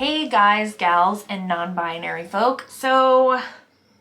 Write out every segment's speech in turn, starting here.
Hey guys, gals, and non-binary folk. So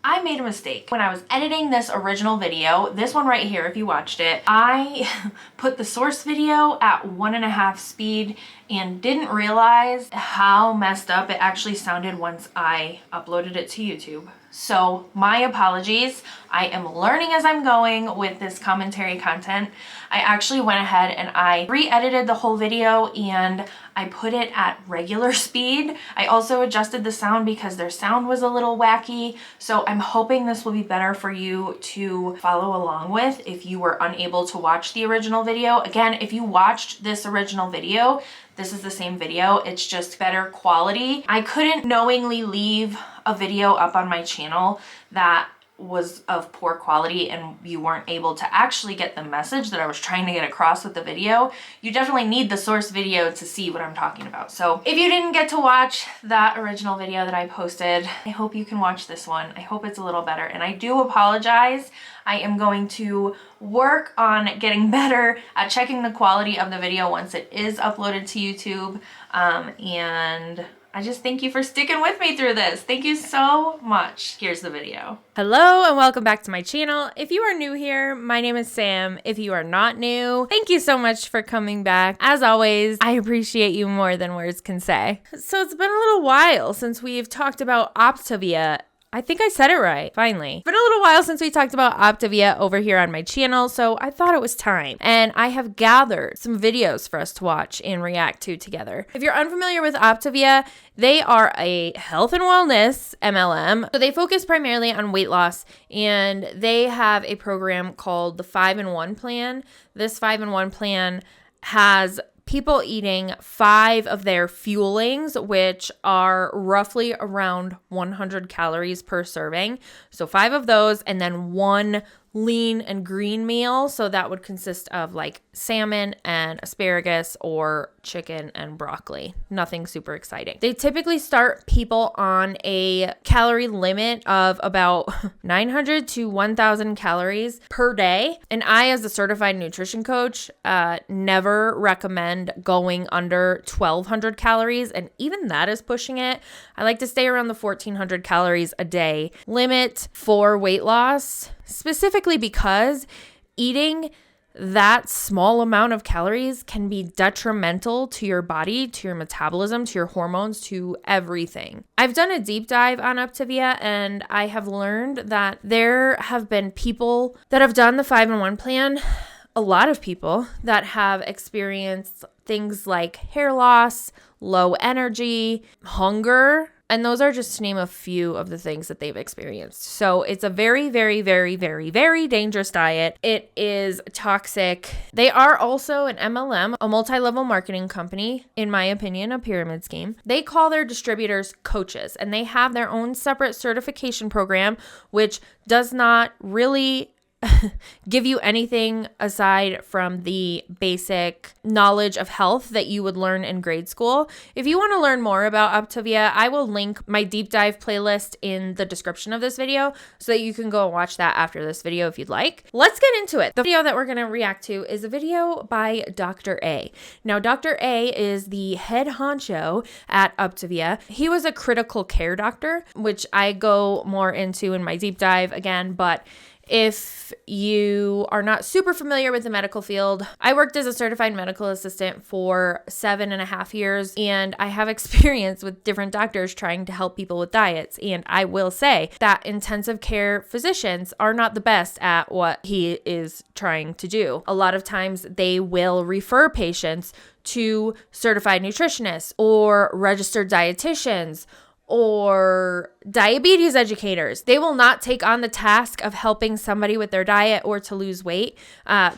I made a mistake. When I was editing this original video, this one right here, if you watched it, I put the source video at 1.5 speed and didn't realize how messed up it actually sounded once I uploaded it to YouTube. So my apologies. I am learning as I'm going with this commentary content. I actually went ahead and I re-edited the whole video and I put it at regular speed. I also adjusted the sound because their sound was a little wacky. So I'm hoping this will be better for you to follow along with if you were unable to watch the original video. Again, if you watched this original video, this is the same video, it's just better quality. I couldn't knowingly leave a video up on my channel that was of poor quality and you weren't able to actually get the message that I was trying to get across with the video. You definitely need the source video to see what I'm talking about. So if you didn't get to watch that original video that I posted, I hope you can watch this one. I hope it's a little better, and I do apologize. I am going to work on getting better at checking the quality of the video once it is uploaded to YouTube, and I just thank you for sticking with me through this. Thank you so much. Here's the video. Hello and welcome back to my channel. If you are new here, my name is Sam. If you are not new, thank you so much for coming back. As always, I appreciate you more than words can say. So it's been a little while since we've talked about Optavia. I think I said it right, finally. It's been a little while since we talked about Optavia over here on my channel, so I thought it was time. And I have gathered some videos for us to watch and react to together. If you're unfamiliar with Optavia, they are a health and wellness MLM. So they focus primarily on weight loss, and they have a program called the 5-in-1 plan. This 5-in-1 plan has people eating 5 of their fuelings, which are roughly around 100 calories per serving. So 5 of those, and then 1 lean and green meal. So that would consist of like salmon and asparagus or chicken and broccoli. Nothing super exciting. They typically start people on a calorie limit of about 900 to 1,000 calories per day. And I, as a certified nutrition coach, never recommend going under 1,200 calories. And even that is pushing it. I like to stay around the 1,400 calories a day limit for weight loss, specifically because eating that small amount of calories can be detrimental to your body, to your metabolism, to your hormones, to everything. I've done a deep dive on Optavia, and I have learned that there have been people that have done the 5-in-1 plan, a lot of people that have experienced things like hair loss, low energy, hunger. And those are just to name a few of the things that they've experienced. So it's a very, very, very, very, very dangerous diet. It is toxic. They are also an MLM, a multi-level marketing company, in my opinion, a pyramid scheme. They call their distributors coaches, and they have their own separate certification program, which does not really give you anything aside from the basic knowledge of health that you would learn in grade school. If you want to learn more about Optavia, I will link my deep dive playlist in the description of this video so that you can go and watch that after this video if you'd like. Let's get into it. The video that we're going to react to is a video by Dr. A. Now, Dr. A is the head honcho at Optavia. He was a critical care doctor, which I go more into in my deep dive again, but if you are not super familiar with the medical field, I worked as a certified medical assistant for 7.5 years, and I have experience with different doctors trying to help people with diets. And I will say that intensive care physicians are not the best at what he is trying to do. A lot of times they will refer patients to certified nutritionists or registered dietitians or diabetes educators. They will not take on the task of helping somebody with their diet or to lose weight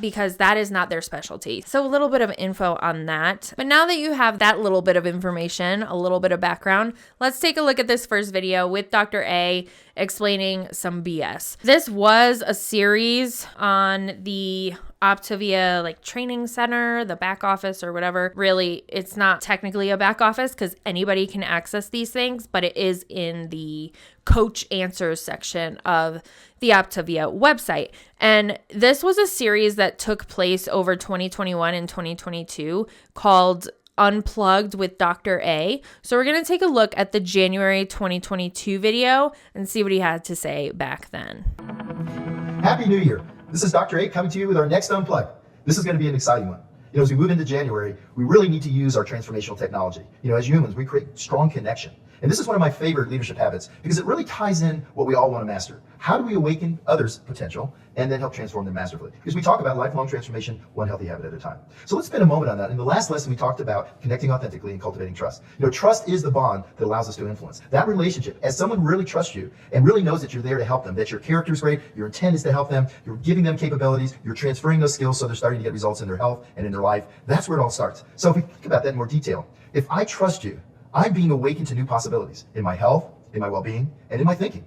because that is not their specialty. So a little bit of info on that. But now that you have that little bit of information, a little bit of background, let's take a look at this first video with Dr. A explaining some BS. This was a series on the Optavia like training center, the back office or whatever. Really, it's not technically a back office because anybody can access these things, but it is in the coach answers section of the Optavia website. And this was a series that took place over 2021 and 2022 called unplugged with Dr. A. So we're going to take a look at the January 2022 video and see what he had to say back then. Happy New Year. This is Dr. A coming to you with our next Unplugged. This is going to be an exciting one. As we move into January, we really need to use our transformational technology. As humans, we create strong connection. And this is one of my favorite leadership habits because it really ties in what we all want to master. How do we awaken others' potential and then help transform them masterfully? Because we talk about lifelong transformation, one healthy habit at a time. So let's spend a moment on that. In the last lesson, we talked about connecting authentically and cultivating trust. Trust is the bond that allows us to influence. That relationship, as someone really trusts you and really knows that you're there to help them, that your character is great, your intent is to help them, you're giving them capabilities, you're transferring those skills so they're starting to get results in their health and in their life. That's where it all starts. So if we think about that in more detail, if I trust you, I'm being awakened to new possibilities in my health, in my well-being, and in my thinking.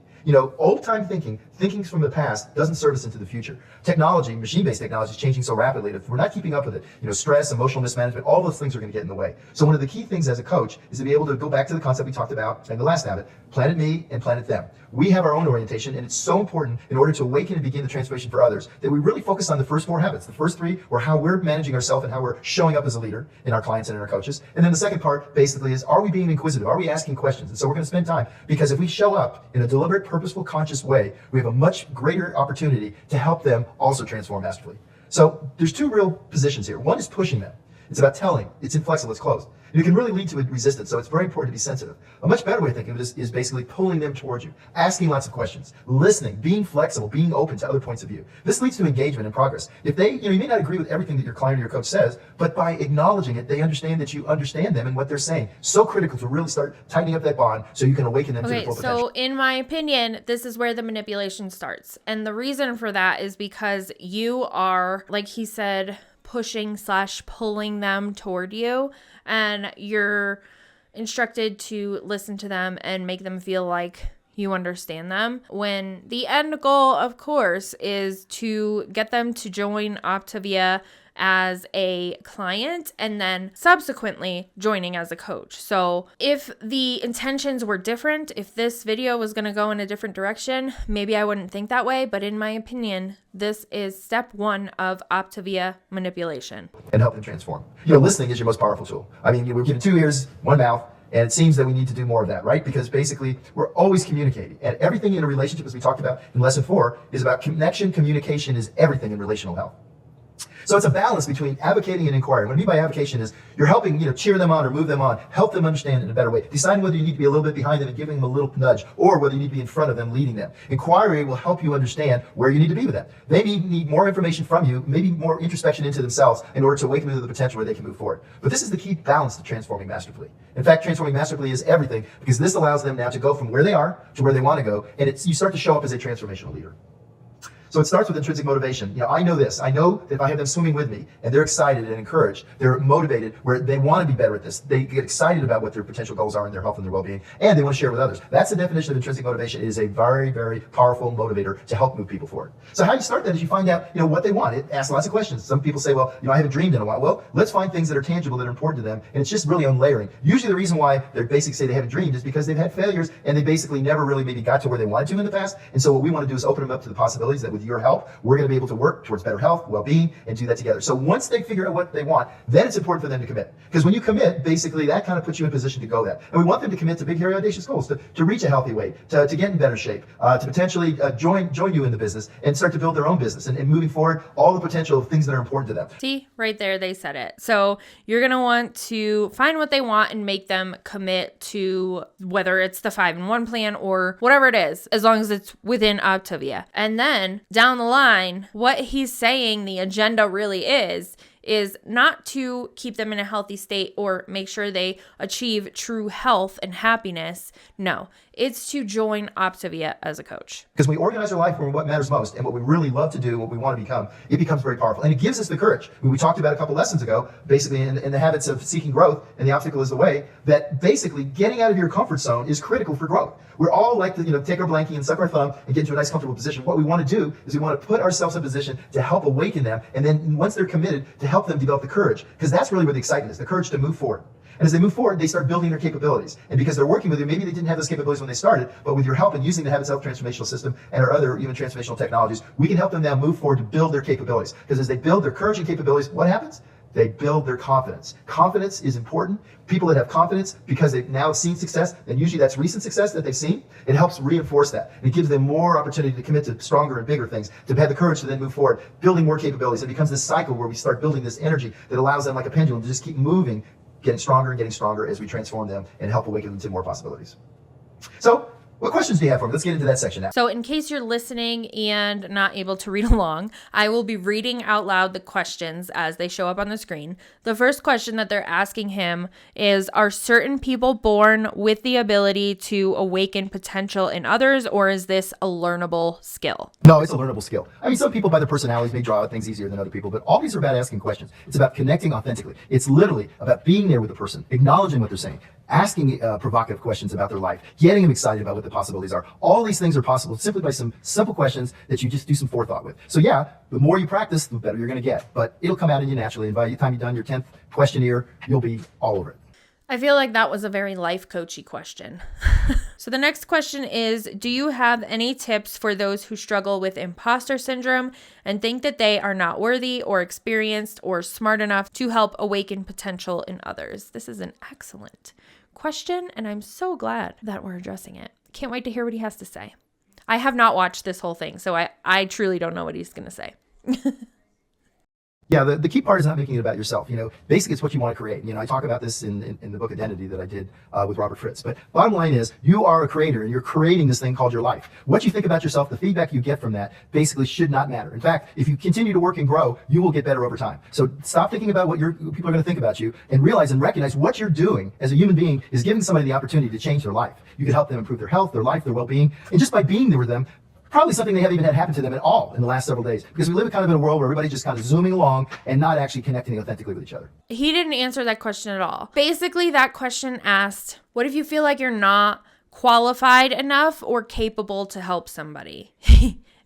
Old-time thinking from the past doesn't serve us into the future. Technology, machine-based technology is changing so rapidly that if we're not keeping up with it, stress, emotional mismanagement, all those things are going to get in the way. So one of the key things as a coach is to be able to go back to the concept we talked about in the last habit, planet me and planet them. We have our own orientation, and it's so important in order to awaken and begin the transformation for others that we really focus on the first 4 habits. The first 3 are how we're managing ourselves and how we're showing up as a leader in our clients and in our coaches. And then the second part basically is, are we being inquisitive? Are we asking questions? And so we're going to spend time, because if we show up in a deliberate, purposeful, conscious way, we have a much greater opportunity to help them also transform masterfully. So there's 2 real positions here. One is pushing them. It's about telling. It's inflexible. It's closed. And it can really lead to a resistance, so it's very important to be sensitive. A much better way of thinking of it is basically pulling them towards you, asking lots of questions, listening, being flexible, being open to other points of view. This leads to engagement and progress. If they, you may not agree with everything that your client or your coach says, but by acknowledging it, they understand that you understand them and what they're saying. So critical to really start tightening up that bond so you can awaken them to their full potential. So in my opinion, this is where the manipulation starts. And the reason for that is because you are, like he said, pushing/pulling them toward you, and you're instructed to listen to them and make them feel like you understand them, when the end goal, of course, is to get them to join Optavia as a client and then subsequently joining as a coach. So if the intentions were different, if this video was going to go in a different direction, maybe I wouldn't think that way. But in my opinion, this is step 1 of Optavia manipulation. And help them transform. Listening is your most powerful tool. We're given 2 ears, 1 mouth, and it seems that we need to do more of that, right? Because basically, we're always communicating. And everything in a relationship, as we talked about in lesson 4, is about connection. Communication is everything in relational health. So it's a balance between advocating and inquiring. What I mean by advocation is you're helping, cheer them on or move them on, help them understand in a better way, deciding whether you need to be a little bit behind them and giving them a little nudge, or whether you need to be in front of them, leading them. Inquiry will help you understand where you need to be with them. They need more information from you, maybe more introspection into themselves in order to awaken them to the potential where they can move forward. But this is the key balance to transforming masterfully. In fact, transforming masterfully is everything, because this allows them now to go from where they are to where they want to go, and you start to show up as a transformational leader. So it starts with intrinsic motivation. I know this. I know that if I have them swimming with me and they're excited and encouraged, they're motivated, where they want to be better at this. They get excited about what their potential goals are in their health and their well-being, and they want to share with others. That's the definition of intrinsic motivation. It is a very, very powerful motivator to help move people forward. So how you start that is you find out, what they want. It asks lots of questions. Some people say, well, I haven't dreamed in a while. Well, let's find things that are tangible, that are important to them, and it's just really unlayering. Usually the reason why they basically say they haven't dreamed is because they've had failures and they basically never really maybe got to where they wanted to in the past. And so what we want to do is open them up to the possibilities that with your help, we're going to be able to work towards better health, well-being, and do that together. So once they figure out what they want, then it's important for them to commit. Because when you commit, basically that kind of puts you in position to go that. And we want them to commit to big, hairy, audacious goals, to reach a healthy weight, to get in better shape, to potentially join you in the business and start to build their own business and moving forward all the potential of things that are important to them. See, right there, they said it. So you're going to want to find what they want and make them commit to whether it's the 5-in-1 plan or whatever it is, as long as it's within Optavia. And then down the line, what he's saying the agenda really is not to keep them in a healthy state or make sure they achieve true health and happiness. No, it's to join Optavia as a coach. Because we organize our life around what matters most and what we really love to do, what we want to become, it becomes very powerful. And it gives us the courage. We talked about a couple lessons ago, basically in the habits of seeking growth, and the obstacle is the way, that basically getting out of your comfort zone is critical for growth. We're all like to take our blankie and suck our thumb and get into a nice comfortable position. What we want to do is we want to put ourselves in a position to help awaken them, and then once they're committed, to help them develop the courage, because that's really where the excitement is, the courage to move forward. And as they move forward, they start building their capabilities. And because they're working with you, maybe they didn't have those capabilities when they started, but with your help and using the Habits Health Transformational System and our other even transformational technologies, we can help them now move forward to build their capabilities. Because as they build their courage and capabilities, what happens? They build their confidence. Confidence is important. People that have confidence because they've now seen success, and usually that's recent success that they've seen, it helps reinforce that. It gives them more opportunity to commit to stronger and bigger things, to have the courage to then move forward, building more capabilities. It becomes this cycle where we start building this energy that allows them, like a pendulum, to just keep moving, getting stronger as we transform them and help awaken them to more possibilities. So, what questions do you have for me? Let's get into that section now. So in case you're listening and not able to read along, I will be reading out loud the questions as they show up on the screen. The first question that they're asking him is, are certain people born with the ability to awaken potential in others, or is this a learnable skill? No, it's a learnable skill. I mean, some people by their personalities may draw out things easier than other people, but all these are about asking questions. It's about connecting authentically. It's literally about being there with the person, acknowledging what they're saying, asking provocative questions about their life, getting them excited about what the possibilities are. All these things are possible simply by some simple questions that you just do some forethought with. So yeah, the more you practice, the better you're going to get, but it'll come out of you naturally. And by the time you've done your 10th questionnaire, you'll be all over it. I feel like that was a very life coachy question. So the next question is, do you have any tips for those who struggle with imposter syndrome and think that they are not worthy or experienced or smart enough to help awaken potential in others? This is an excellent question, and I'm so glad that we're addressing it. Can't wait to hear what he has to say. I have not watched this whole thing, so I truly don't know what he's going to say. Yeah, the key part is not making it about yourself. Basically it's what you want to create. I talk about this in the book Identity that I did with Robert Fritz. But bottom line is, you are a creator and you're creating this thing called your life. What you think about yourself, the feedback you get from that basically should not matter. In fact, if you continue to work and grow, you will get better over time. So stop thinking about what people are going to think about you, and realize and recognize what you're doing as a human being is giving somebody the opportunity to change their life. You can help them improve their health, their life, their well-being, and just by being there with them, probably something they haven't even had happen to them at all in the last several days, because we live kind of in a world where everybody's just kind of zooming along and not actually connecting authentically with each other. He didn't answer that question at all. Basically, that question asked, what if you feel like you're not qualified enough or capable to help somebody?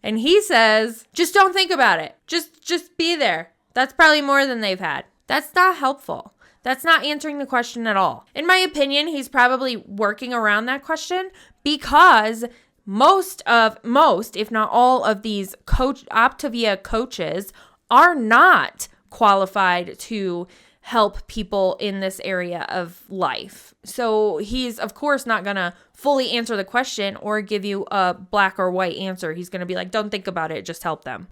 And he says, just don't think about it. Just be there. That's probably more than they've had. That's not helpful. That's not answering the question at all. In my opinion, he's probably working around that question because most, if not all of these Optavia coaches are not qualified to help people in this area of life. So he's, of course, not going to fully answer the question or give you a black or white answer. He's going to be like, don't think about it, just help them.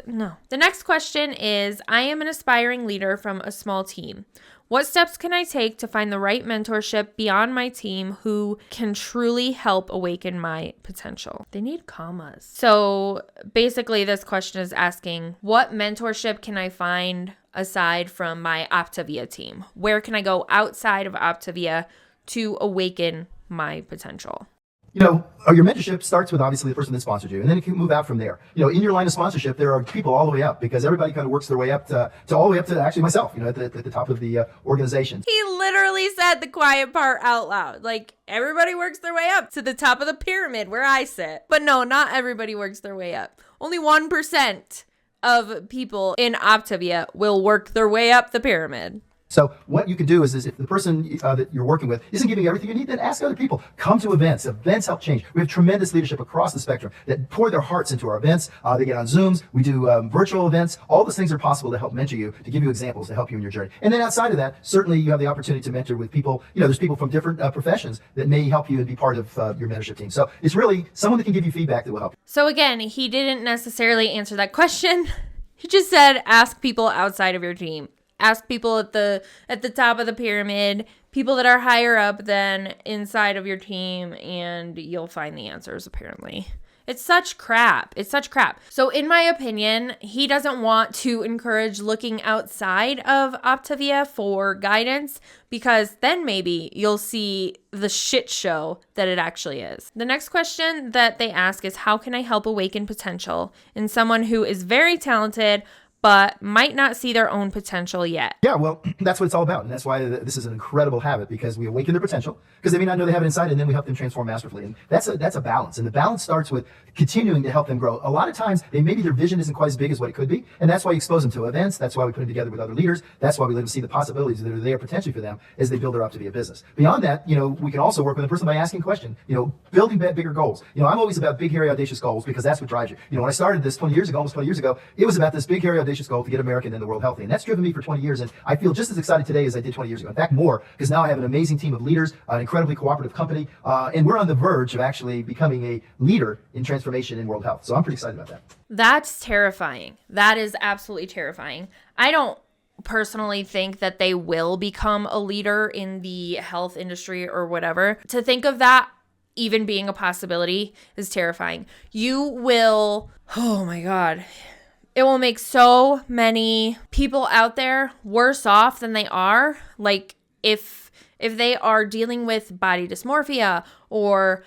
No. The next question is, I am an aspiring leader from a small team. What steps can I take to find the right mentorship beyond my team who can truly help awaken my potential? They need commas. So basically this question is asking, what mentorship can I find aside from my Optavia team? Where can I go outside of Optavia to awaken my potential? Your mentorship starts with obviously the person that sponsored you, and then it can move out from there. In your line of sponsorship, there are people all the way up, because everybody kind of works their way up to all the way up to actually myself, at the top of the organization. He literally said the quiet part out loud. Like, everybody works their way up to the top of the pyramid where I sit. But no, not everybody works their way up. Only 1% of people in Optavia will work their way up the pyramid. So what you can do is if the person that you're working with isn't giving you everything you need, then ask other people. Come to events. Events help change. We have tremendous leadership across the spectrum that pour their hearts into our events. They get on Zooms. We do virtual events. All those things are possible to help mentor you, to give you examples, to help you in your journey. And then outside of that, certainly you have the opportunity to mentor with people. There's people from different professions that may help you and be part of your mentorship team. So it's really someone that can give you feedback that will help you. So again, he didn't necessarily answer that question. He just said, ask people outside of your team. Ask people at the top of the pyramid, people that are higher up than inside of your team, and you'll find the answers, apparently. It's such crap. So in my opinion, he doesn't want to encourage looking outside of Optavia for guidance, because then maybe you'll see the shit show that it actually is. The next question that they ask is, how can I help awaken potential in someone who is very talented but might not see their own potential yet? Yeah, well, that's what it's all about. And that's why this is an incredible habit, because we awaken their potential, because they may not know they have it inside, and then we help them transform masterfully. And that's a balance. And the balance starts with continuing to help them grow. A lot of times, maybe their vision isn't quite as big as what it could be. And that's why you expose them to events. That's why we put them together with other leaders. That's why we let them see the possibilities that are there potentially for them as they build their Optavia business. Beyond that, we can also work with a person by asking questions, building bigger goals. I'm always about big, hairy, audacious goals, because that's what drives you. When I started this almost 20 years ago, it was about this big, hairy, audacious ambitious goal to get America and then the world healthy. And that's driven me for 20 years. And I feel just as excited today as I did 20 years ago. In fact, more, because now I have an amazing team of leaders, an incredibly cooperative company, and we're on the verge of actually becoming a leader in transformation in world health. So I'm pretty excited about that. That's terrifying. That is absolutely terrifying. I don't personally think that they will become a leader in the health industry or whatever. To think of that even being a possibility is terrifying. You will, oh my God, it will make so many people out there worse off than they are. Like if they are dealing with body dysmorphia or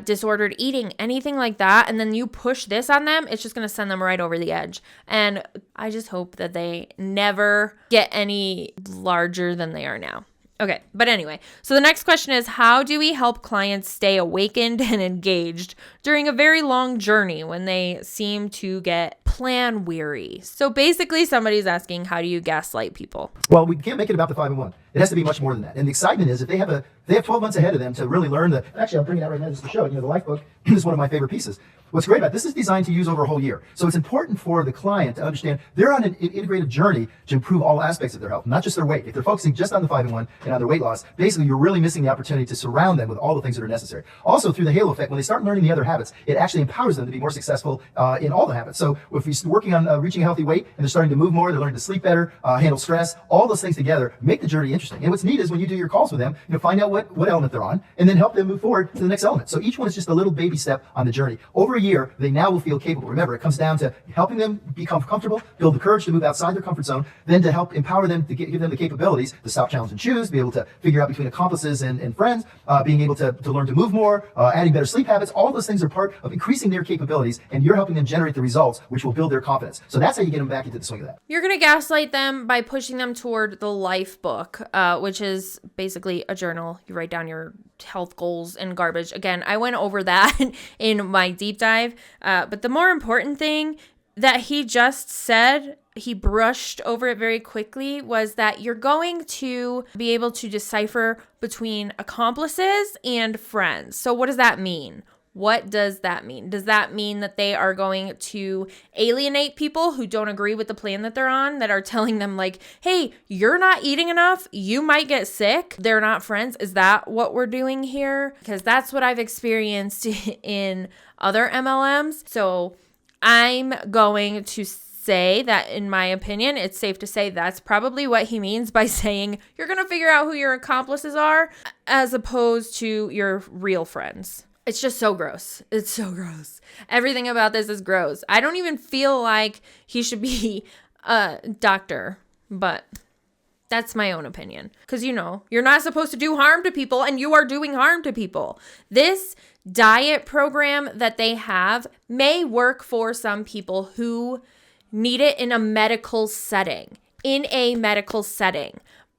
disordered eating, anything like that, and then you push this on them, it's just going to send them right over the edge. And I just hope that they never get any larger than they are now. Okay, but anyway, so the next question is, how do we help clients stay awakened and engaged during a very long journey when they seem to get plan weary? So basically somebody's asking, how do you gaslight people? Well, we can't make it about the 5-in-1. It has to be much more than that. And the excitement is if they have 12 months ahead of them to really learn actually I'm bringing it out right now just to show it. The life book is one of my favorite pieces. What's great about this is designed to use over a whole year. So it's important for the client to understand they're on an integrated journey to improve all aspects of their health, not just their weight. If they're focusing just on the 5-in-1 and on their weight loss, basically you're really missing the opportunity to surround them with all the things that are necessary. Also, through the halo effect, when they start learning the other habits, it actually empowers them to be more successful in all the habits. So if you're working on reaching a healthy weight and they're starting to move more, they're learning to sleep better, handle stress, all those things together make the journey interesting. And what's neat is when you do your calls with them, find out what element they're on and then help them move forward to the next element. So each one is just a little baby step on the journey. Over a year, they now will feel capable. Remember, it comes down to helping them become comfortable, build the courage to move outside their comfort zone, then to help empower them to give them the capabilities to stop, challenge, and choose, be able to figure out between accomplices and friends, being able to learn to move more, adding better sleep habits. All those things are part of increasing their capabilities, and you're helping them generate the results, which will build their confidence. So that's how you get them back into the swing of that. You're going to gaslight them by pushing them toward the life book, which is basically a journal. You write down your health goals and garbage. Again, I went over that in my deep dive, but the more important thing that he just said, he brushed over it very quickly, was that you're going to be able to decipher between accomplices and friends. So what does that mean? What does that mean? Does that mean that they are going to alienate people who don't agree with the plan that they're on, that are telling them like, hey, you're not eating enough, you might get sick, they're not friends? Is that what we're doing here? Because that's what I've experienced in other MLMs. So I'm going to say that, in my opinion, it's safe to say that's probably what he means by saying you're going to figure out who your accomplices are as opposed to your real friends. It's just so gross. It's so gross. Everything about this is gross. I don't even feel like he should be a doctor, but that's my own opinion. Because, you're not supposed to do harm to people, and you are doing harm to people. This diet program that they have may work for some people who need it in a medical setting.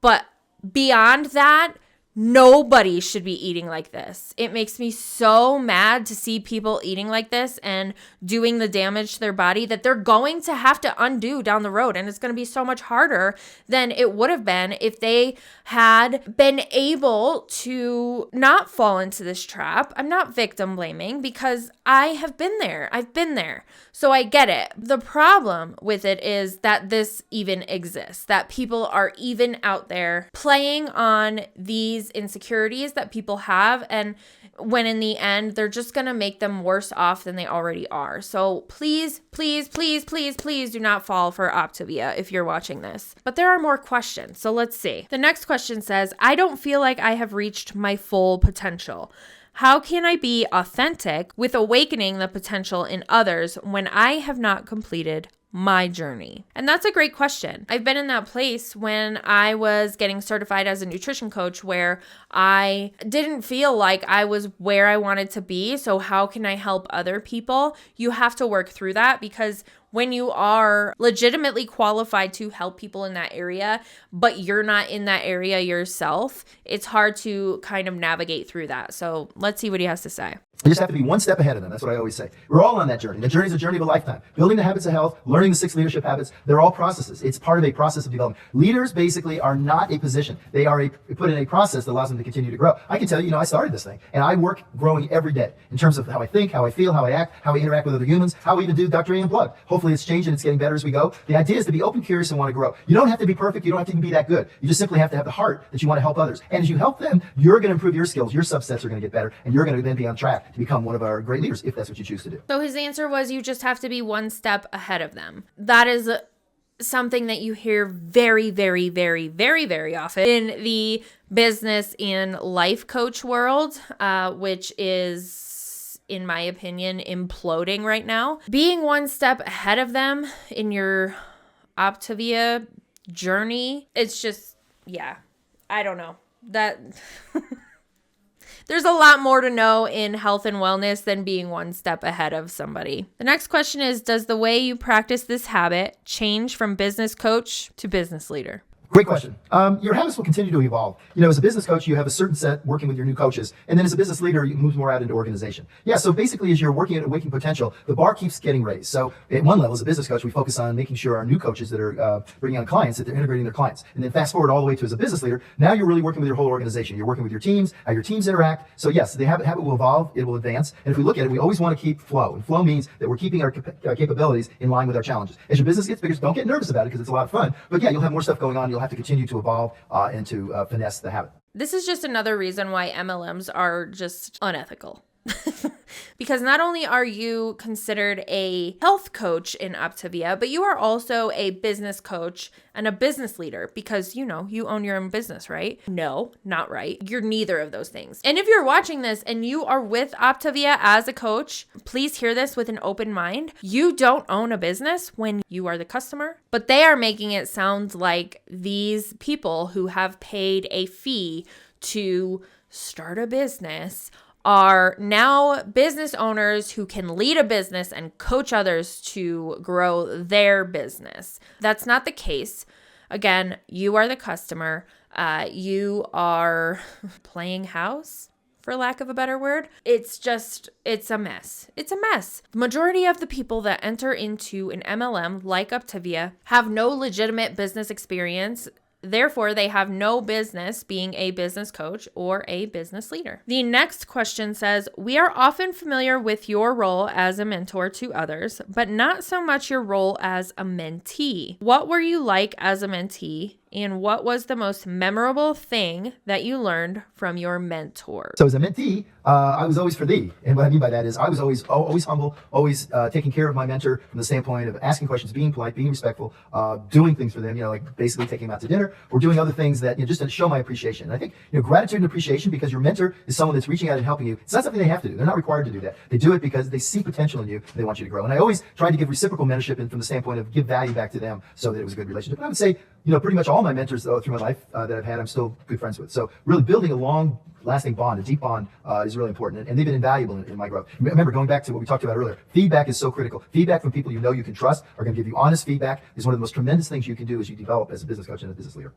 But beyond that, nobody should be eating like this. It makes me so mad to see people eating like this and doing the damage to their body that they're going to have to undo down the road. And it's going to be so much harder than it would have been if they had been able to not fall into this trap. I'm not victim blaming because I have been there. I've been there. So I get it. The problem with it is that this even exists, that people are even out there playing on these insecurities that people have, and when in the end they're just going to make them worse off than they already are. So please do not fall for Optavia if you're watching this. But there are more questions, so let's see. The next question says, I don't feel like I have reached my full potential. How can I be authentic with awakening the potential in others when I have not completed my journey? And that's a great question. I've been in that place when I was getting certified as a nutrition coach where I didn't feel like I was where I wanted to be. So how can I help other people? You have to work through that, because when you are legitimately qualified to help people in that area, but you're not in that area yourself, it's hard to kind of navigate through that. So let's see what he has to say. You just have to be one step ahead of them. That's what I always say. We're all on that journey. The journey is a journey of a lifetime. Building the habits of health, learning the 6 leadership habits, they're all processes. It's part of a process of development. Leaders basically are not a position. They are put in a process that allows them to continue to grow. I can tell you, I started this thing, and I work growing every day in terms of how I think, how I feel, how I act, how I interact with other humans, how we even do Dr. A Unplugged. Hopefully it's changing, it's getting better as we go. The idea is to be open, curious, and want to grow. You don't have to be perfect. You don't have to even be that good. You just simply have to have the heart that you want to help others. And as you help them, you're going to improve your skills. Your subsets are going to get better, and you're going to then be on track to become one of our great leaders, if that's what you choose to do. So his answer was you just have to be one step ahead of them. That is something that you hear very, very, very, very, very often in the business and life coach world, which is, in my opinion, imploding right now. Being one step ahead of them in your Optavia journey, it's just, I don't know. That... There's a lot more to know in health and wellness than being one step ahead of somebody. The next question is, does the way you practice this habit change from business coach to business leader? Great question. Your habits will continue to evolve. As a business coach, you have a certain set working with your new coaches. And then as a business leader, you move more out into organization. So basically, as you're working at Awakening Potential, the bar keeps getting raised. So at one level, as a business coach, we focus on making sure our new coaches that are bringing on clients, that they're integrating their clients. And then fast forward all the way to as a business leader, now you're really working with your whole organization. You're working with your teams, how your teams interact. So yes, the habit will evolve, it will advance. And if we look at it, we always want to keep flow. And flow means that we're keeping our capabilities in line with our challenges. As your business gets bigger, don't get nervous about it because it's a lot of fun. But you'll have more stuff going on. You'll have to continue to evolve and to finesse the habit. This is just another reason why MLMs are just unethical. Because not only are you considered a health coach in Optavia, but you are also a business coach and a business leader because, you own your own business, right? No, not right. You're neither of those things. And if you're watching this and you are with Optavia as a coach, please hear this with an open mind. You don't own a business when you are the customer, but they are making it sound like these people who have paid a fee to start a business are now business owners who can lead a business and coach others to grow their business. That's not the case. Again, you are the customer. You are playing house, for lack of a better word. It's a mess. It's a mess. The majority of the people that enter into an MLM like Optavia have no legitimate business experience. Therefore, they have no business being a business coach or a business leader. The next question says, we are often familiar with your role as a mentor to others, but not so much your role as a mentee. What were you like as a mentee? And what was the most memorable thing that you learned from your mentor? So as a mentee, I was always for thee. And what I mean by that is I was always humble, always taking care of my mentor from the standpoint of asking questions, being polite, being respectful, doing things for them, like basically taking them out to dinner or doing other things that, just to show my appreciation. And I think, gratitude and appreciation because your mentor is someone that's reaching out and helping you. It's not something they have to do. They're not required to do that. They do it because they see potential in you and they want you to grow. And I always tried to give reciprocal mentorship and from the standpoint of give value back to them so that it was a good relationship. And I would say, pretty much all my mentors through my life that I've had, I'm still good friends with. So really building a long-lasting bond, a deep bond is really important. And they've been invaluable in my growth. Remember, going back to what we talked about earlier, feedback is so critical. Feedback from people you can trust are going to give you honest feedback is one of the most tremendous things you can do as you develop as a business coach and a business leader.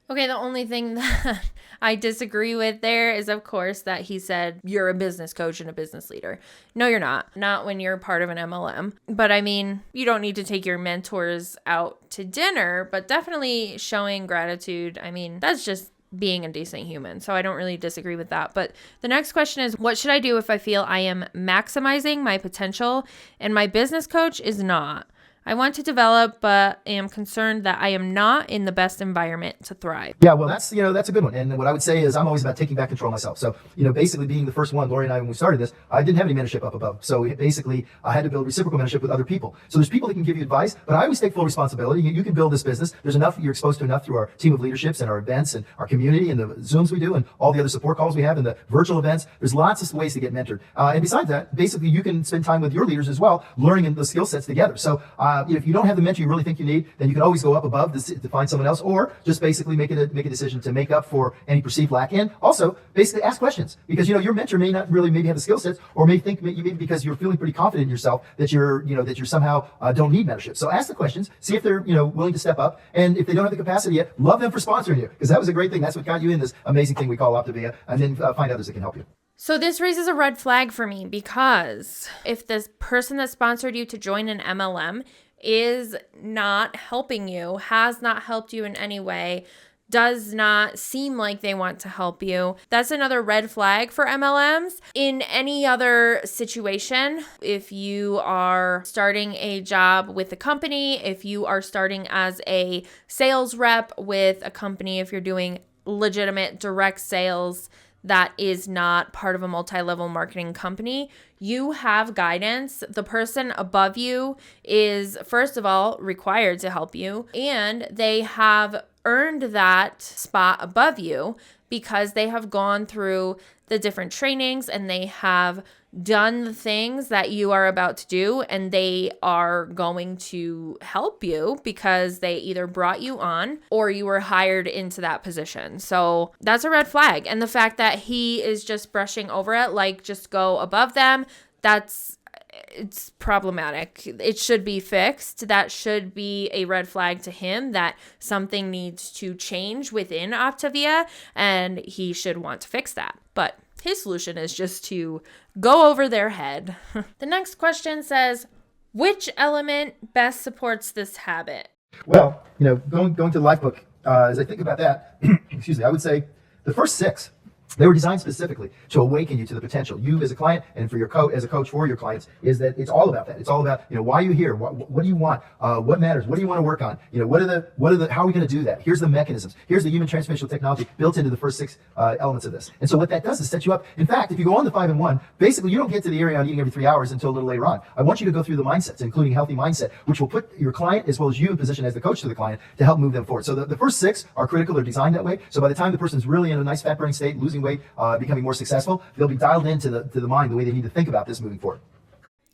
Okay, the only thing that I disagree with there is, of course, that he said you're a business coach and a business leader. No, you're not. Not when you're part of an MLM. But I mean, you don't need to take your mentors out to dinner, but definitely showing gratitude. I mean, that's just being a decent human. So I don't really disagree with that. But the next question is, what should I do if I feel I am maximizing my potential and my business coach is not? I want to develop, but am concerned that I am not in the best environment to thrive. Yeah, well, that's a good one. And what I would say is I'm always about taking back control myself. So, basically being the first one, Lori and I, when we started this, I didn't have any mentorship up above. So basically I had to build reciprocal mentorship with other people. So there's people that can give you advice, but I always take full responsibility. You can build this business. There's enough, you're exposed to enough through our team of leaderships and our events and our community and the Zooms we do and all the other support calls we have and the virtual events. There's lots of ways to get mentored. And besides that, basically you can spend time with your leaders as well, learning the skill sets together. So if you don't have the mentor you really think you need, then you can always go up above to find someone else, or just basically make a decision to make up for any perceived lack. And also basically ask questions because your mentor may not really maybe have the skill sets, or may think maybe because you're feeling pretty confident in yourself that you're somehow don't need mentorship. So ask the questions, see if they're willing to step up, and if they don't have the capacity yet, love them for sponsoring you because that was a great thing. That's what got you in this amazing thing we call Optavia, and then find others that can help you. So this raises a red flag for me, because if this person that sponsored you to join an MLM is not helping you, has not helped you in any way, does not seem like they want to help you, that's another red flag for MLMs. In any other situation, if you are starting a job with a company, if you are starting as a sales rep with a company, if you're doing legitimate direct sales that is not part of a multi-level marketing company, you have guidance. The person above you is, first of all, required to help you, and they have earned that spot above you because they have gone through the different trainings and they have done the things that you are about to do, and they are going to help you because they either brought you on or you were hired into that position. So that's a red flag. And the fact that he is just brushing over it, like just go above them, it's problematic. It should be fixed. That should be a red flag to him that something needs to change within Optavia, and he should want to fix that. But his solution is just to go over their head. The next question says, which element best supports this habit? Well, going to the life book, as I think about that, excuse me, I would say the first 6, they were designed specifically to awaken you to the potential. You as a client, and for your as a coach for your clients, is that it's all about that. It's all about, why are you here? What do you want? What matters? What do you want to work on? How are we going to do that? Here's the mechanisms. Here's the human transformational technology built into the first 6 elements of this. And so what that does is set you up. In fact, if you go on the 5-in-1, basically you don't get to the area on eating every 3 hours until a little later on. I want you to go through the mindsets, including healthy mindset, which will put your client as well as you in position as the coach to the client to help move them forward. So the first 6 are critical. They're designed that way. So by the time the person's really in a nice fat burning state, losing weight, becoming more successful, they'll be dialed into the mind, the way they need to think about this moving forward.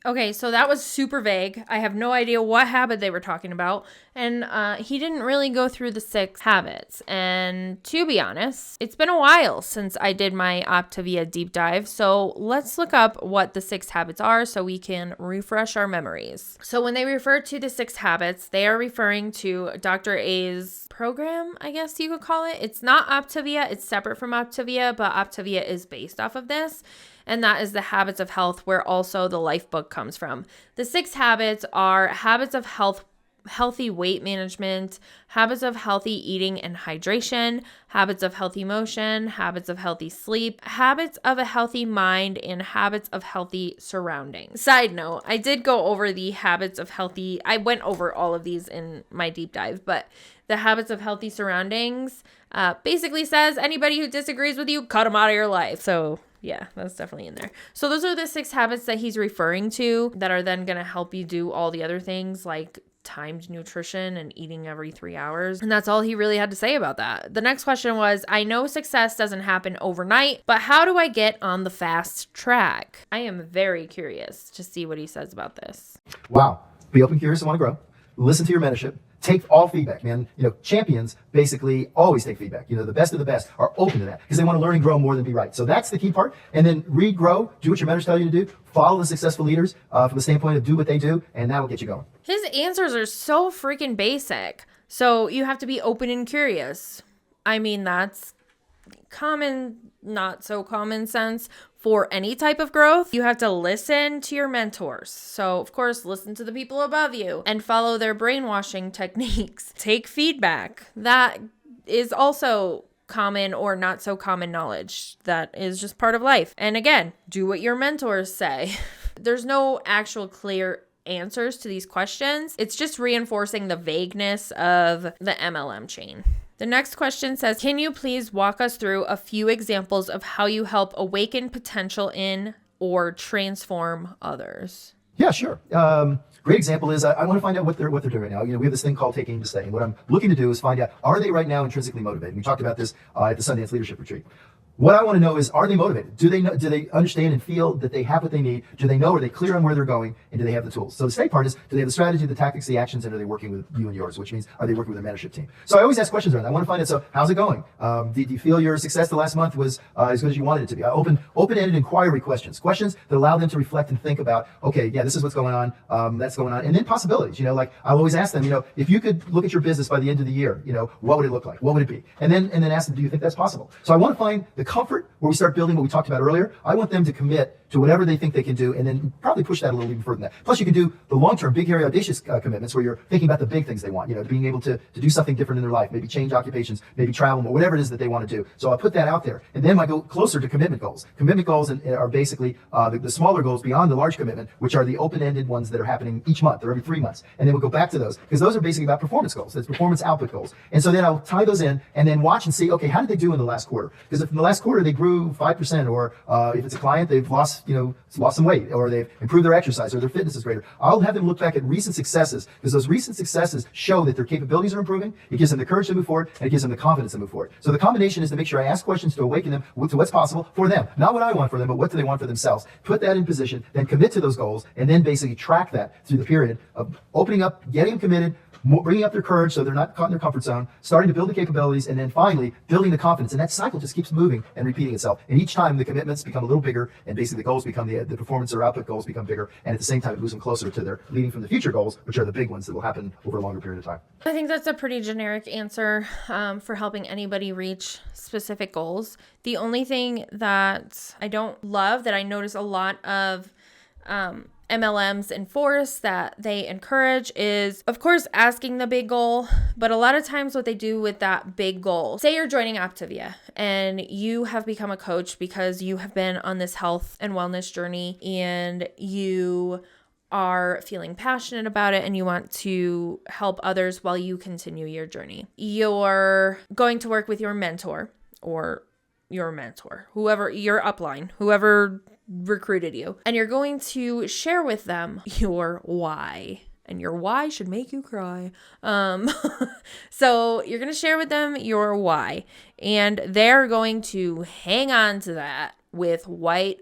Okay, so that was super vague. I have no idea what habit they were talking about. And he didn't really go through the 6 habits. And to be honest, it's been a while since I did my Optavia deep dive. So let's look up what the 6 habits are so we can refresh our memories. So when they refer to the 6 habits, they are referring to Dr. A's program, I guess you could call it. It's not Optavia. It's separate from Optavia, but Optavia is based off of this. And that is the habits of health, where also the life book comes from. The 6 habits are habits of healthy weight management, habits of healthy eating and hydration, habits of healthy motion, habits of healthy sleep, habits of a healthy mind, and habits of healthy surroundings. Side note, I did go over the habits of healthy, I went over all of these in my deep dive, but the habits of healthy surroundings basically says anybody who disagrees with you, cut them out of your life. So yeah, that's definitely in there. So those are the 6 habits that he's referring to that are then going to help you do all the other things like timed nutrition and eating every 3 hours. And that's all he really had to say about that. The next question was, I know success doesn't happen overnight, but how do I get on the fast track? I am very curious to see what he says about this. Wow. Be open, curious, and want to grow. Listen to your mentorship. Take all feedback, man. Champions basically always take feedback. The best of the best are open to that because they want to learn and grow more than be right. So that's the key part. And then read, grow, do what your mentors tell you to do. Follow the successful leaders from the standpoint of do what they do, and that will get you going. His answers are so freaking basic. So you have to be open and curious. I mean, that's common, not so common sense for any type of growth. You have to listen to your mentors. So of course, listen to the people above you and follow their brainwashing techniques. Take feedback. That is also common or not so common knowledge. That is just part of life. And again, do what your mentors say. There's no actual clear answers to these questions. It's just reinforcing the vagueness of the MLM chain. The next question says, can you please walk us through a few examples of how you help awaken potential in or transform others? Yeah, sure. Great example is I want to find out what they're doing right now. We have this thing called taking aim to stay. And what I'm looking to do is find out, are they right now intrinsically motivated? We talked about this at the Sundance Leadership Retreat. What I want to know is, are they motivated? Do they know, do they understand and feel that they have what they need? Do they know, are they clear on where they're going? And do they have the tools? So the stay part is, do they have the strategy, the tactics, the actions, and are they working with you and yours? Which means, are they working with a mentorship team? So I always ask questions around that. I want to find out, so how's it going? Do you feel your success the last month was as good as you wanted it to be? Open-ended inquiry questions that allow them to reflect and think about, okay, yeah, this is what's going on, that's going on. And then possibilities, like I'll always ask them, if you could look at your business by the end of the year, what would it look like? What would it be? And then ask them, do you think that's possible? So I want to find the comfort where we start building what we talked about earlier, I want them to commit to whatever they think they can do, and then probably push that a little even further than that. Plus, you can do the long-term, big, hairy, audacious commitments where you're thinking about the big things they want, being able to do something different in their life, maybe change occupations, maybe travel, or whatever it is that they want to do. So I put that out there. And then I go closer to commitment goals. Commitment goals are basically the smaller goals beyond the large commitment, which are the open-ended ones that are happening each month or every 3 months. And then we'll go back to those, because those are basically about performance goals. That's performance output goals. And so then I'll tie those in and then watch and see, okay, how did they do in the last quarter? Because if in the last quarter they grew 5%, or if it's a client, they've lost some weight, or they've improved their exercise, or their fitness is greater, I'll have them look back at recent successes, because those recent successes show that their capabilities are improving. It gives them the courage to move forward, and it gives them the confidence to move forward. So the combination is to make sure I ask questions to awaken them to what's possible for them. Not what I want for them, but what do they want for themselves. Put that in position, then commit to those goals, and then basically track that through the period of opening up, getting them committed, bringing up their courage so they're not caught in their comfort zone, starting to build the capabilities, and then finally building the confidence. And that cycle just keeps moving and repeating itself. And each time the commitments become a little bigger, and basically the goals become the performance or output goals become bigger. And at the same time, it moves them closer to their leading from the future goals, which are the big ones that will happen over a longer period of time. I think that's a pretty generic answer for helping anybody reach specific goals. The only thing that I don't love, that I notice a lot of MLMs enforce, that they encourage, is of course asking the big goal, but a lot of times what they do with that big goal, say you're joining Optavia and you have become a coach because you have been on this health and wellness journey and you are feeling passionate about it and you want to help others while you continue your journey. You're going to work with your mentor, whoever your upline, whoever recruited you, and you're going to share with them your why. And your why should make you cry. So you're going to share with them your why, and they're going to hang on to that with white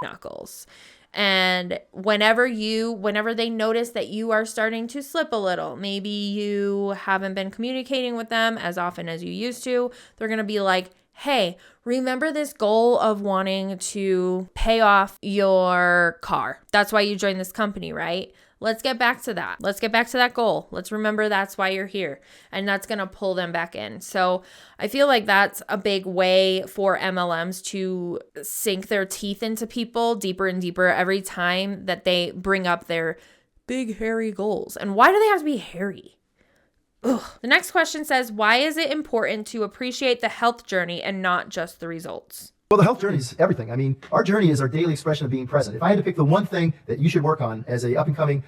knuckles. And whenever they notice that you are starting to slip a little, maybe you haven't been communicating with them as often as you used to, they're going to be like, hey, remember this goal of wanting to pay off your car? That's why you joined this company, right? Let's get back to that. Let's get back to that goal. Let's remember that's why you're here. And that's going to pull them back in. So I feel like that's a big way for MLMs to sink their teeth into people deeper and deeper every time that they bring up their big, hairy goals. And why do they have to be hairy? Ugh. The next question says, why is it important to appreciate the health journey and not just the results? Well, the health journey is everything. I mean, our journey is our daily expression of being present. If I had to pick the one thing that you should work on as a up-and-coming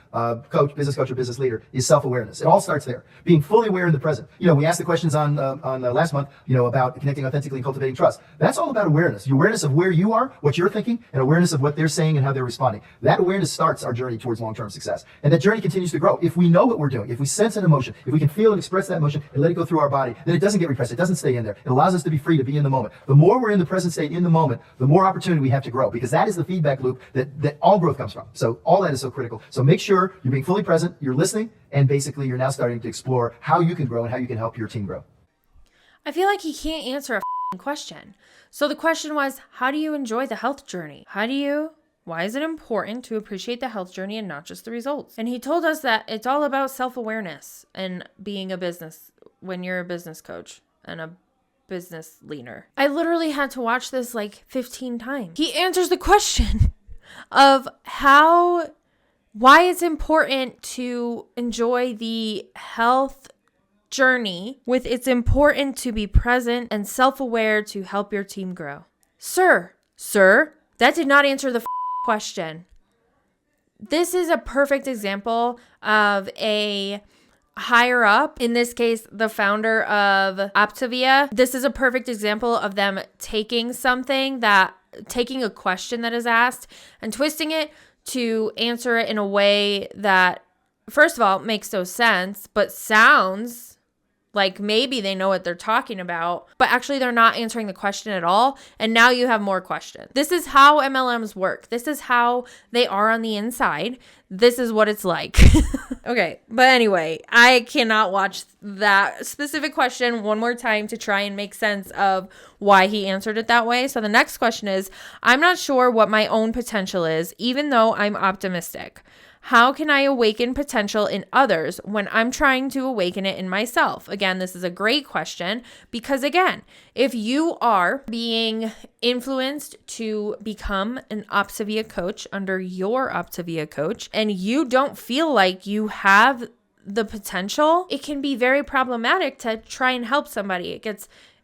business coach or business leader, is self-awareness. It all starts there. Being fully aware in the present. We asked the questions on last month, about connecting authentically and cultivating trust. That's all about awareness. The awareness of where you are, what you're thinking, and awareness of what they're saying and how they're responding. That awareness starts our journey towards long-term success. And that journey continues to grow. If we know what we're doing, if we sense an emotion, if we can feel and express that emotion and let it go through our body, then it doesn't get repressed. It doesn't stay in there. It allows us to be free to be in the moment. The more we're in the present state in the moment, the more opportunity we have to grow, because that is the feedback loop that all growth comes from. So all that is so critical. So make sure you're being fully present, you're listening, and basically you're now starting to explore how you can grow and how you can help your team grow. I feel like he can't answer a question. So the question was, how do you enjoy the health journey? Why is it important to appreciate the health journey and not just the results? And he told us that it's all about self-awareness and being when you're a business coach and a business leader. I literally had to watch this like 15 times. He answers the question of why it's important to enjoy the health journey with it's important to be present and self-aware to help your team grow. Sir, that did not answer the question. This is a perfect example of a higher up, in this case, the founder of Optavia. This is a perfect example of them taking a question that is asked and twisting it to answer it in a way that, first of all, makes no sense, but sounds like maybe they know what they're talking about, but actually they're not answering the question at all. And now you have more questions. This is how MLMs work. This is how they are on the inside. This is what it's like. Okay. But anyway, I cannot watch that specific question one more time to try and make sense of why he answered it that way. So the next question is, I'm not sure what my own potential is, even though I'm optimistic. How can I awaken potential in others when I'm trying to awaken it in myself? Again, this is a great question because, again, if you are being influenced to become an Optavia coach under your Optavia coach and you don't feel like you have the potential, it can be very problematic to try and help somebody.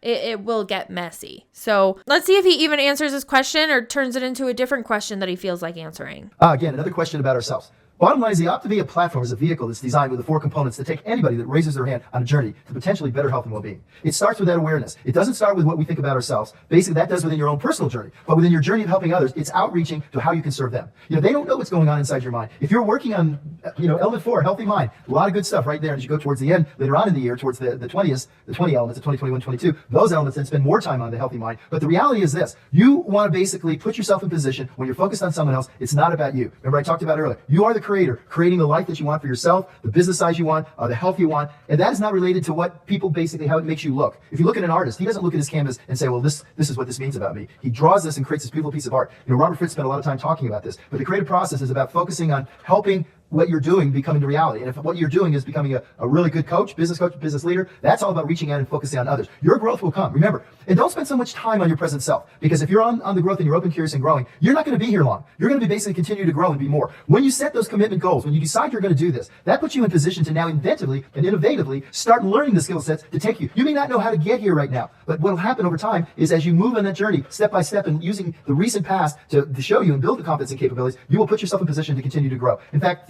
It will get messy. So let's see if he even answers this question or turns it into a different question that he feels like answering. Again, another question about ourselves. Bottom line is the Optavia platform is a vehicle that's designed with the 4 components to take anybody that raises their hand on a journey to potentially better health and well-being. It starts with that awareness. It doesn't start with what we think about ourselves. Basically, that does within your own personal journey. But within your journey of helping others, it's outreaching to how you can serve them. They don't know what's going on inside your mind. If you're working on, element 4, healthy mind, a lot of good stuff right there. As you go towards the end, later on in the year, towards the 20 elements of 2021, 22, those elements then spend more time on the healthy mind. But the reality is this. You want to basically put yourself in position when you're focused on someone else. It's not about you. Remember I talked about earlier. You are the creator, creating the life that you want for yourself, the business size you want, the health you want, and that is not related to what people basically, how it makes you look. If you look at an artist, he doesn't look at his canvas and say, well, this is what this means about me. He draws this and creates this beautiful piece of art. Robert Fritz spent a lot of time talking about this, but the creative process is about focusing on helping what you're doing becoming reality. And if what you're doing is becoming a really good coach, business leader, that's all about reaching out and focusing on others. Your growth will come. Remember, and don't spend so much time on your present self, because if you're on the growth and you're open, curious, and growing, you're not going to be here long. You're going to be basically continue to grow and be more. When you set those commitment goals, when you decide you're going to do this, that puts you in position to now inventively and innovatively start learning the skill sets to take you. You may not know how to get here right now, but what will happen over time is as you move on that journey, step by step, and using the recent past to show you and build the confidence and capabilities, you will put yourself in position to continue to grow. In fact,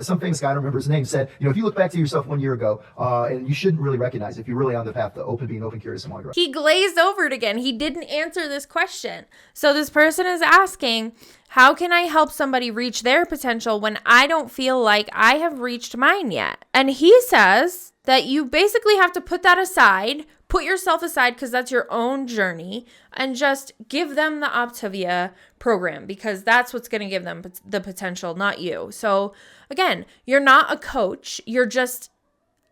some famous guy, I don't remember his name, said, if you look back to yourself 1 year ago, and you shouldn't really recognize if you're really on the path to being open, curious, and want to grow. He glazed over it again. He didn't answer this question. So this person is asking, how can I help somebody reach their potential when I don't feel like I have reached mine yet? And he says that you basically have to put that aside, put yourself aside because that's your own journey, and just give them the Optavia program because that's what's going to give them the potential, not you. So again, you're not a coach. You're just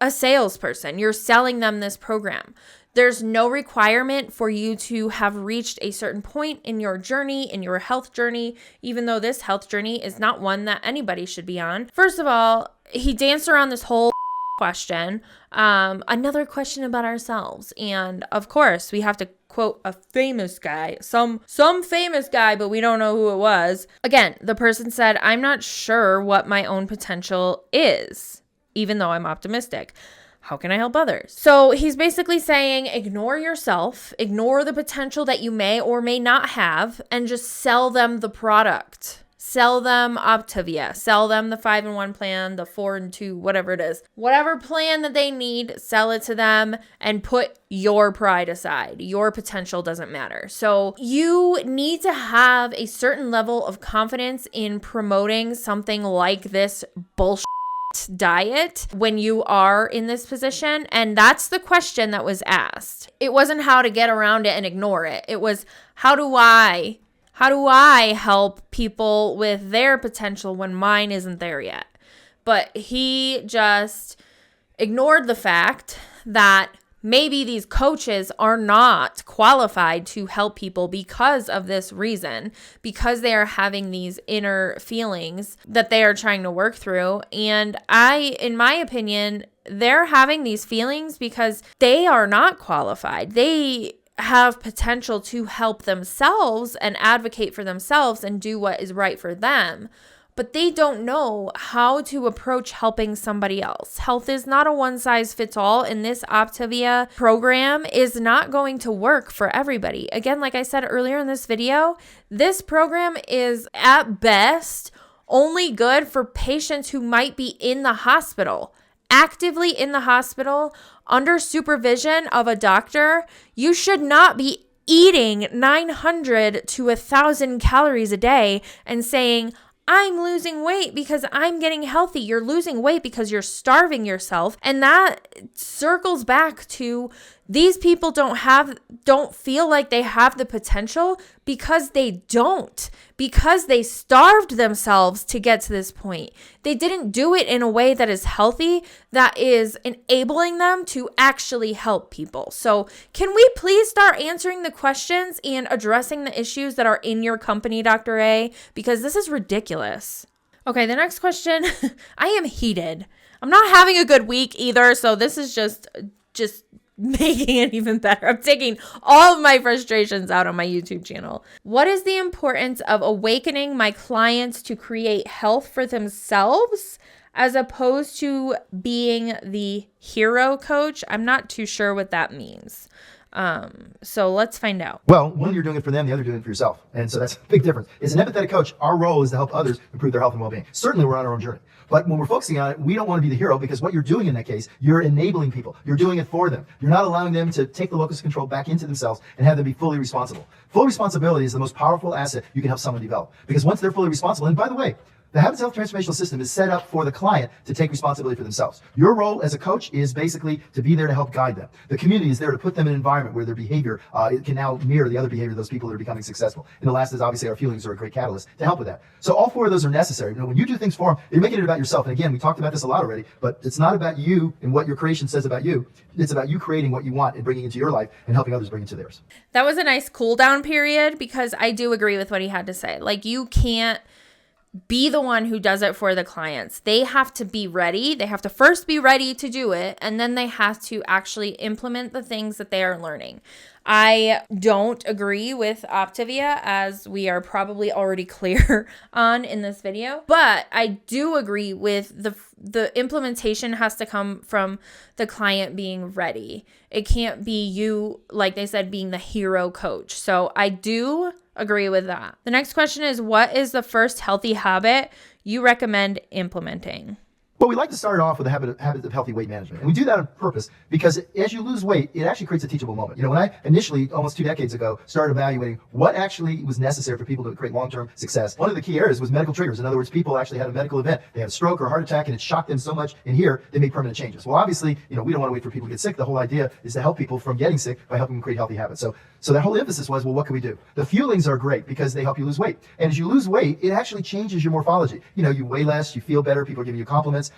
a salesperson. You're selling them this program. There's no requirement for you to have reached a certain point in your journey, in your health journey, even though this health journey is not one that anybody should be on. First of all, he danced around this whole question. Another question about ourselves. And of course, we have to quote a famous guy, some famous guy, but we don't know who it was. Again, the person said, I'm not sure what my own potential is, even though I'm optimistic. How can I help others? So he's basically saying, ignore yourself, ignore the potential that you may or may not have, and just sell them the product. Sell them Optavia, sell them the 5-in-1 plan, the 4-in-2, whatever it is. Whatever plan that they need, sell it to them and put your pride aside. Your potential doesn't matter. So you need to have a certain level of confidence in promoting something like this bullshit diet when you are in this position. And that's the question that was asked. It wasn't how to get around it and ignore it. It was, how do I help people with their potential when mine isn't there yet? But he just ignored the fact that maybe these coaches are not qualified to help people because of this reason, because they are having these inner feelings that they are trying to work through. And in my opinion, they're having these feelings because they are not qualified. They have potential to help themselves and advocate for themselves and do what is right for them, but they don't know how to approach helping somebody else. Health is not a one-size-fits-all, and this Optavia program is not going to work for everybody. Again, like I said earlier in this video, this program is at best only good for patients who might be in the hospital, actively in the hospital, under supervision of a doctor. You should not be eating 900 to 1,000 calories a day and saying, I'm losing weight because I'm getting healthy. You're losing weight because you're starving yourself. And that circles back to these people don't feel like they have the potential because they don't, because they starved themselves to get to this point. They didn't do it in a way that is healthy, that is enabling them to actually help people. So can we please start answering the questions and addressing the issues that are in your company, Dr. A? Because this is ridiculous. Okay, the next question. I am heated. I'm not having a good week either, so this is just making it even better. I'm taking all of my frustrations out on my YouTube channel. What is the importance of awakening my clients to create health for themselves as opposed to being the hero coach? I'm not too sure what that means. So let's find out. Well, one, you're doing it for them, the other doing it for yourself. And so that's a big difference. As an empathetic coach, our role is to help others improve their health and well-being. Certainly we're on our own journey. But when we're focusing on it, we don't want to be the hero, because what you're doing in that case, you're enabling people. You're doing it for them. You're not allowing them to take the locus of control back into themselves and have them be fully responsible. Full responsibility is the most powerful asset you can help someone develop. Because once they're fully responsible, and by the way, the Habits Health Transformational System is set up for the client to take responsibility for themselves. Your role as a coach is basically to be there to help guide them. The community is there to put them in an environment where their behavior can now mirror the other behavior of those people that are becoming successful. And the last is obviously our feelings are a great catalyst to help with that. So all four of those are necessary. You know, when you do things for them, you're making it about yourself. And again, we talked about this a lot already, but it's not about you and what your creation says about you. It's about you creating what you want and bringing it into your life and helping others bring it to theirs. That was a nice cool down period, because I do agree with what he had to say. Like, you can't be the one who does it for the clients. They have to be ready. They have to first be ready to do it, and then they have to actually implement the things that they are learning. I don't agree with Optavia, as we are probably already clear on in this video, but I do agree with the implementation has to come from the client being ready. It can't be you, like they said, being the hero coach. So I do agree with that. The next question is, what is the first healthy habit you recommend implementing? Well, we like to start off with a habit of healthy weight management. And we do that on purpose because as you lose weight, it actually creates a teachable moment. You know, when I initially, almost 2 decades ago, started evaluating what actually was necessary for people to create long-term success, one of the key areas was medical triggers. In other words, people actually had a medical event. They had a stroke or a heart attack, and it shocked them so much in here, they made permanent changes. Well, obviously, you know, we don't want to wait for people to get sick. The whole idea is to help people from getting sick by helping them create healthy habits. So that whole emphasis was, well, what can we do? The fuelings are great because they help you lose weight. And as you lose weight, it actually changes your morphology. You know, you weigh less, you feel better, people are giving you compliments,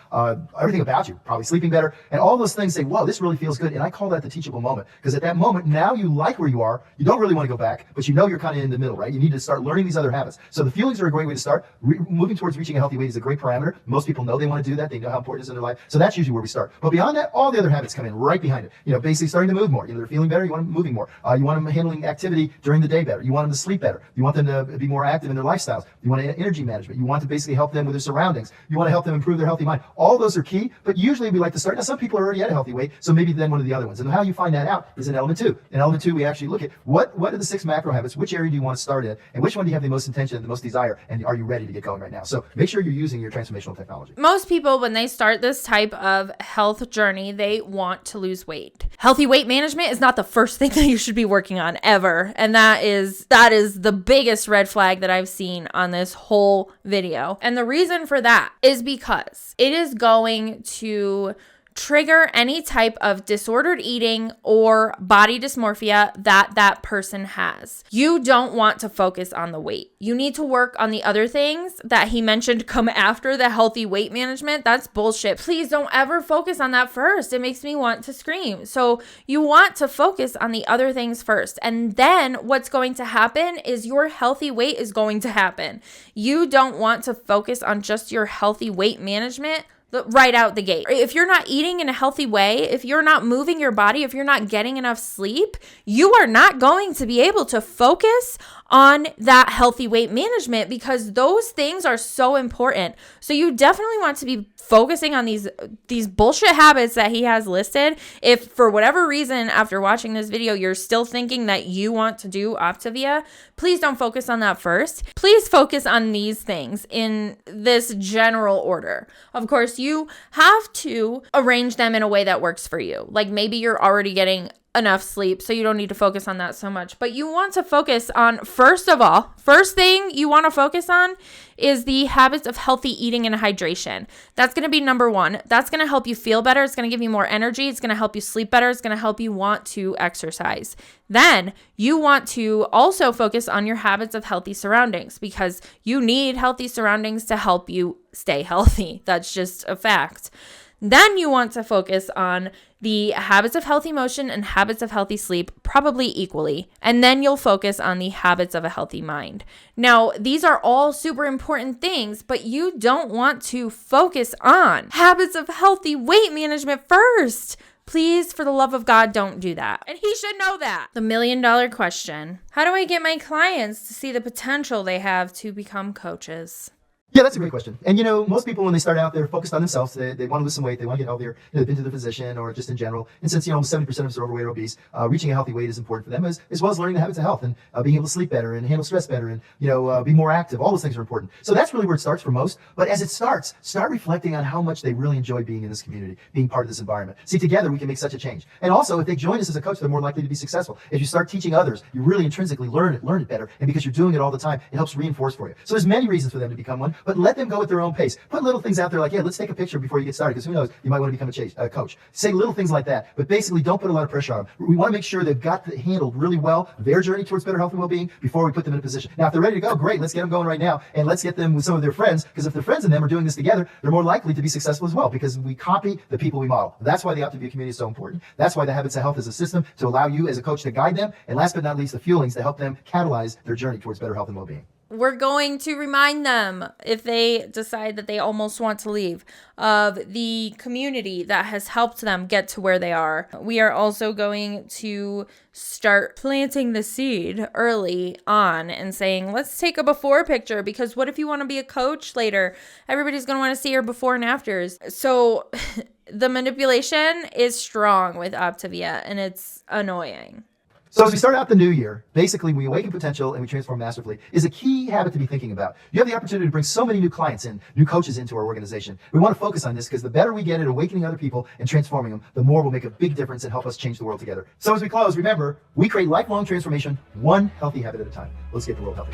everything about you, probably sleeping better, and all those things say, whoa, this really feels good. And I call that the teachable moment, because at that moment, now you like where you are, you don't really want to go back, but you know you're kind of in the middle, right? You need to start learning these other habits. So the feelings are a great way to start. Moving towards reaching a healthy weight is a great parameter. Most people know they want to do that. They know how important it is in their life. So that's usually where we start. But beyond that, all the other habits come in right behind it. You know, basically starting to move more. You know, they're feeling better, you want them moving more. You want them handling activity during the day better. You want them to sleep better. You want them to be more active in their lifestyles. You want energy management. You want to basically help them with their surroundings. You want to help them improve their healthy mind. All those are key, but usually we like to start. Now, some people are already at a healthy weight, so maybe then one of the other ones. And how you find that out is in element 2. In element 2, we actually look at what are the 6 macro habits, which area do you want to start in, and which one do you have the most intention and the most desire, and are you ready to get going right now? So make sure you're using your transformational technology. Most people, when they start this type of health journey, they want to lose weight. Healthy weight management is not the first thing that you should be working on ever. And that is the biggest red flag that I've seen on this whole video. And the reason for that is because it is going to trigger any type of disordered eating or body dysmorphia that person has. You don't want to focus on the weight. You need to work on the other things that he mentioned come after the healthy weight management. That's bullshit. Please don't ever focus on that first. It makes me want to scream. So you want to focus on the other things first. And then what's going to happen is your healthy weight is going to happen. You don't want to focus on just your healthy weight management right out the gate. If you're not eating in a healthy way, if you're not moving your body, if you're not getting enough sleep, you are not going to be able to focus on that healthy weight management, because those things are so important. So you definitely want to be focusing on these bullshit habits that he has listed. If for whatever reason after watching this video you're still thinking that you want to do Optavia, please don't focus on that first. Please focus on these things in this general order. Of course, you have to arrange them in a way that works for you. Like maybe you're already getting enough sleep, so you don't need to focus on that so much. But you want to focus on, first thing you want to focus on is the habits of healthy eating and hydration. That's going to be number 1. That's going to help you feel better. It's going to give you more energy. It's going to help you sleep better. It's going to help you want to exercise. Then you want to also focus on your habits of healthy surroundings, because you need healthy surroundings to help you stay healthy. That's just a fact. Then you want to focus on the habits of healthy motion and habits of healthy sleep, probably equally. And then you'll focus on the habits of a healthy mind. Now, these are all super important things, but you don't want to focus on habits of healthy weight management first. Please, for the love of God, don't do that. And he should know that. The $1 million question: how do I get my clients to see the potential they have to become coaches? Yeah, that's a great question. And most people, when they start out, they're focused on themselves. They want to lose some weight. They want to get healthier. They've been to the physician or just in general. And since, almost 70% of us are overweight or obese, reaching a healthy weight is important for them, as well as learning the habits of health and being able to sleep better and handle stress better and, be more active. All those things are important. So that's really where it starts for most. But as it starts, start reflecting on how much they really enjoy being in this community, being part of this environment. See, together we can make such a change. And also, if they join us as a coach, they're more likely to be successful. If you start teaching others, you really intrinsically learn it better. And because you're doing it all the time, it helps reinforce for you. So there's many reasons for them to become one, but let them go at their own pace. Put little things out there like, yeah, let's take a picture before you get started, because who knows, you might want to become a coach. Say little things like that, but basically don't put a lot of pressure on them. We want to make sure they've got handled really well their journey towards better health and well-being before we put them in a position. Now, if they're ready to go, great, let's get them going right now, and let's get them with some of their friends, because if their friends and them are doing this together, they're more likely to be successful as well, because we copy the people we model. That's why the Optavia community is so important. That's why the Habits of Health is a system to allow you as a coach to guide them, and last but not least, the fuelings to help them catalyze their journey towards better health and well-being. We're going to remind them, if they decide that they almost want to leave, of the community that has helped them get to where they are. We are also going to start planting the seed early on and saying, let's take a before picture, because what if you want to be a coach later? Everybody's going to want to see your before and afters. So the manipulation is strong with Optavia, and it's annoying. So as we start out the new year, basically we awaken potential and we transform masterfully is a key habit to be thinking about. You have the opportunity to bring so many new clients in, new coaches into our organization. We want to focus on this because the better we get at awakening other people and transforming them, the more we'll make a big difference and help us change the world together. So as we close, remember, we create lifelong transformation, one healthy habit at a time. Let's get the world healthy.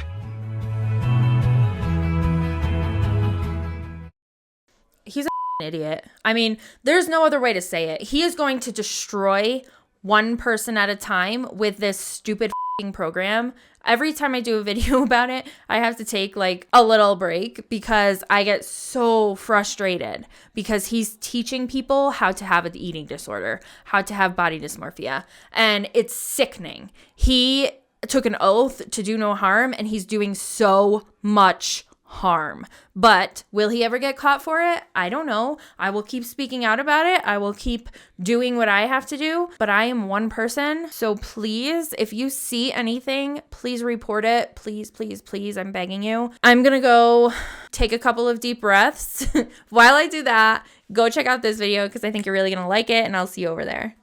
He's an idiot. I mean, there's no other way to say it. He is going to destroy one person at a time with this stupid program. Every time I do a video about it, I have to take like a little break because I get so frustrated because he's teaching people how to have an eating disorder, how to have body dysmorphia, and it's sickening. He took an oath to do no harm, and he's doing so much harm. But will he ever get caught for it? I don't know. I will keep speaking out about it. I will keep doing what I have to do, but I am one person. So please, if you see anything, please report it. Please, please, please. I'm begging you. I'm going to go take a couple of deep breaths. While I do that, go check out this video because I think you're really going to like it, and I'll see you over there.